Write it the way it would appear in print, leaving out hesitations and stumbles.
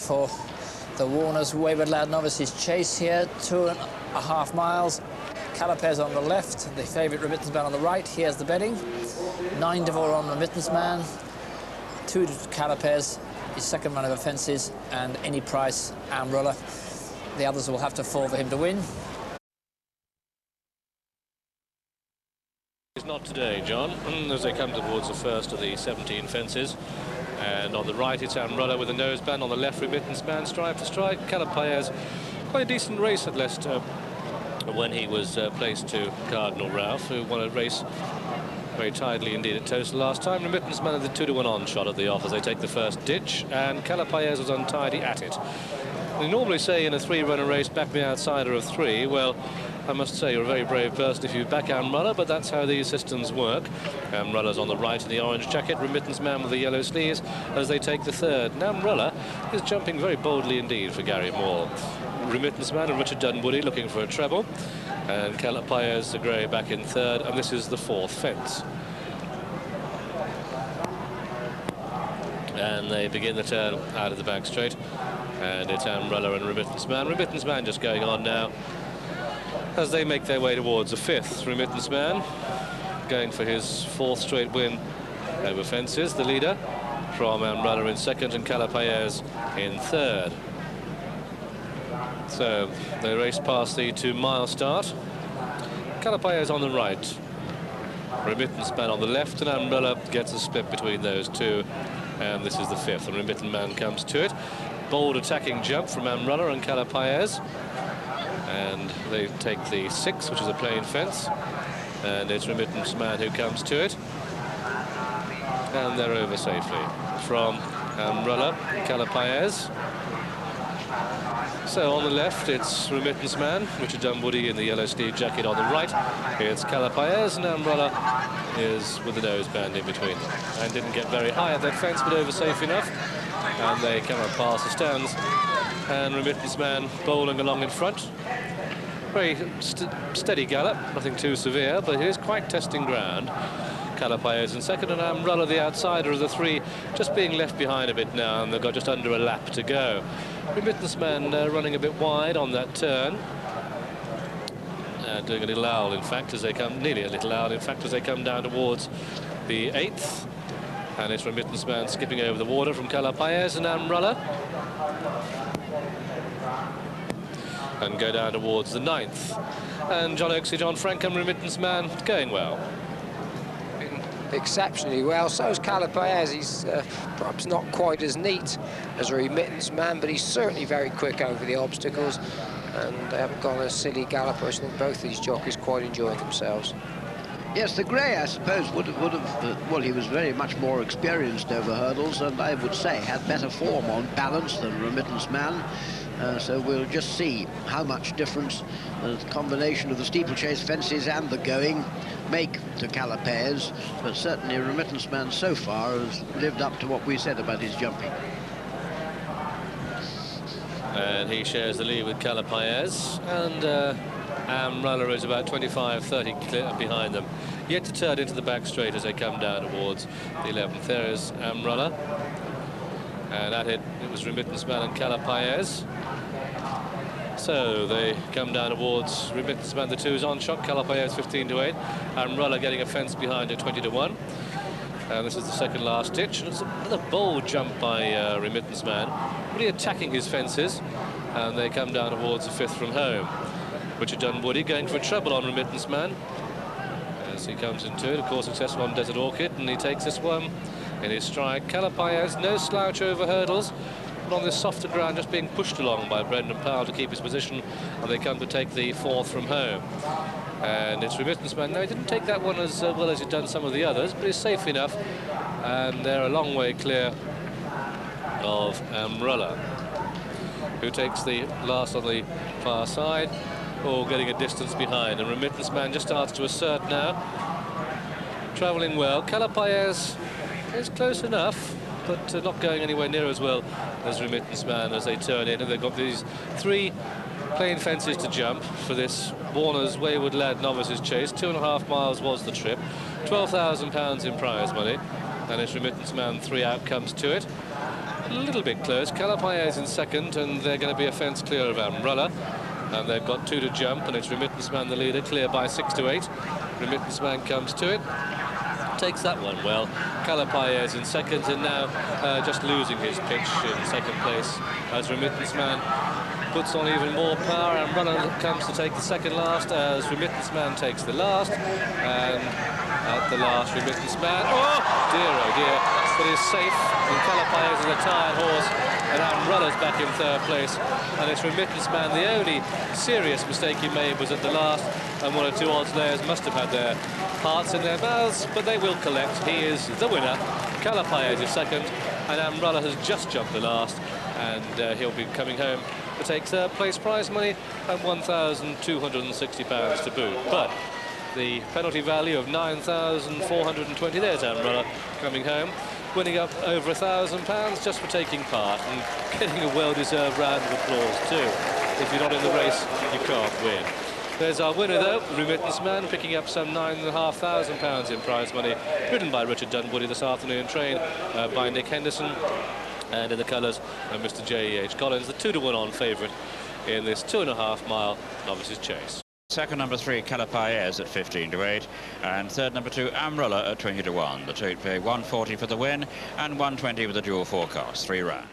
For the Warner's Wayward Lad Novices chase here, 2.5 miles. Calipers on the left, the favourite Remittance Man on the right. Here's the betting. 9 to 4 on Remittance Man, 2 to Calipers, his second run of offences, and any price Umbrella. The others will have to fall for him to win. It's not today, John, as they come towards the first of the 17 fences. And on the right, it's Umbrella with a noseband. On the left, Remittance Man, stride for stride. Calipers, quite a decent race at Leicester when he was placed to Cardinal Ralph, who won a race very tidily indeed at Toast last time. Remittance Man had the 2-to-1 on shot at the off as they take the first ditch, and Calipers was untidy at it. We normally say in a 3-runner race, back the outsider of 3. Well, I must say you're a very brave person if you back Umbrella, but that's how these systems work. Umbrella's on the right in the orange jacket, Remittance Man with the yellow sleeves as they take the third. And Umbrella is jumping very boldly indeed for Gary Moore. Remittance Man and Richard Dunwoody looking for a treble, and Calipers the grey back in third, and this is the 4th fence. And they begin the turn out of the back straight, and it's Umbrella and Remittance Man. Remittance Man just going on now as they make their way towards the 5th. Remittance Man going for his 4th straight win over fences. The leader from Umbrella in 2nd and Calipers in 3rd. So they race past the 2-mile start. Calipers on the right, Remittance Man on the left, and Umbrella gets a split between those two. And this is the 5th, and Remittance Man comes to it. Bold attacking jump from Umbrella and Calipers. And they take the 6th, which is a plain fence, and it's Remittance Man who comes to it, and they're over safely from Umbrella, Calipers. So on the left it's Remittance Man, Richard Dunwoody in the yellow sleeve jacket. On the right it's Calipers, and Umbrella is with the noseband in between them, and didn't get very high at that fence, but over safe enough, and they come up past the stands. And Remittance Man bowling along in front. Very steady gallop, nothing too severe, but it is quite testing ground. Calipers in 2nd, and Umbrella, the outsider of the 3, just being left behind a bit now, and they've got just under a lap to go. Remittance Man running a bit wide on that turn. Doing a little owl, in fact, as they come, nearly a little owl, in fact, as they come down towards the 8th. And it's Remittance Man skipping over the water from Calipers and Umbrella, and go down towards the 9th. And John Oaksey, John Frankham, Remittance Man going well. Exceptionally well. So is Calipers. He's perhaps not quite as neat as a Remittance Man, but he's certainly very quick over the obstacles, and they haven't gone a silly gallop. I think both these jockeys quite enjoying themselves. Yes, the grey, I suppose, would have well, he was very much more experienced over hurdles, and I would say had better form on balance than Remittance Man. So we'll just see how much difference the combination of the steeplechase fences and the going make to Calipers, but certainly Remittance Man so far has lived up to what we said about his jumping. And he shares the lead with Calipers, and Umbrella is about 25-30 clear behind them. Yet to turn into the back straight as they come down towards the 11th. There is Umbrella, and at it was Remittance Man and Calipers. So they come down towards Remittance Man, the 2's on shot, Calipers 15-8. Umbrella getting a fence behind at 20-1. And this is the 2nd last ditch, and it's another bold jump by Remittance Man, really attacking his fences, and they come down towards the 5th from home. Richard Dunwoody going for a treble on Remittance Man as he comes into it, of course successful on Desert Orchid, and he takes this one in his stride. Calipers, no slouch over hurdles, but on this softer ground just being pushed along by Brendan Powell to keep his position, and they come to take the 4th from home. And it's Remittance Man. Now, he didn't take that one as well as he'd done some of the others, but he's safe enough, and they're a long way clear of Umbrella, who takes the last on the far side, or getting a distance behind. And Remittance Man just starts to assert now, travelling well. Calipers is close enough, but not going anywhere near as well as Remittance Man as they turn in, and they've got these 3 plain fences to jump for this Warner's Wayward Lad Novices chase. 2.5 miles was the trip, £12,000 in prize money, and it's Remittance Man 3 out comes to it. a little bit close. Calapaez in second, and they're going to be a fence clear of Amrella. And they've got 2 to jump, and it's Remittance Man the leader, clear by 6 to 8. Remittance Man comes to it, takes that one well. Calapaez in second, and now just losing his pitch in second place as Remittance Man puts on even more power. Amrella comes to take the second last as Remittance Man takes the last. And at the last, Remittance Man, oh dear, but is safe. And Calapaez is a tired horse, and Amrella's back in third place. And it's Remittance Man. The only serious mistake he made was at the last, and 1 or 2 odds layers must have had their hearts in their mouths, but they will collect. He is the winner. Calapaez is second, and Amrella has just jumped the last, and he'll be coming home to take third place prize money and £1,260 to boot. But the penalty value of £9,420, there's Amrella coming home, winning up over £1,000 just for taking part and getting a well-deserved round of applause too. If you're not in the race, you can't win. There's our winner though, Remittance Man, picking up some £9,500 in prize money, ridden by Richard Dunwoody this afternoon, trained by Nick Henderson, and in the colours Mr. J.E.H. Collins, the 2 to 1 on favourite in this 2.5 mile Novices chase. Second, number 3, Calapaez at 15 to 8, and third, number 2, Amrella at 20 to 1. The two pay 140 for the win and 120 with the dual forecast, 3 rounds.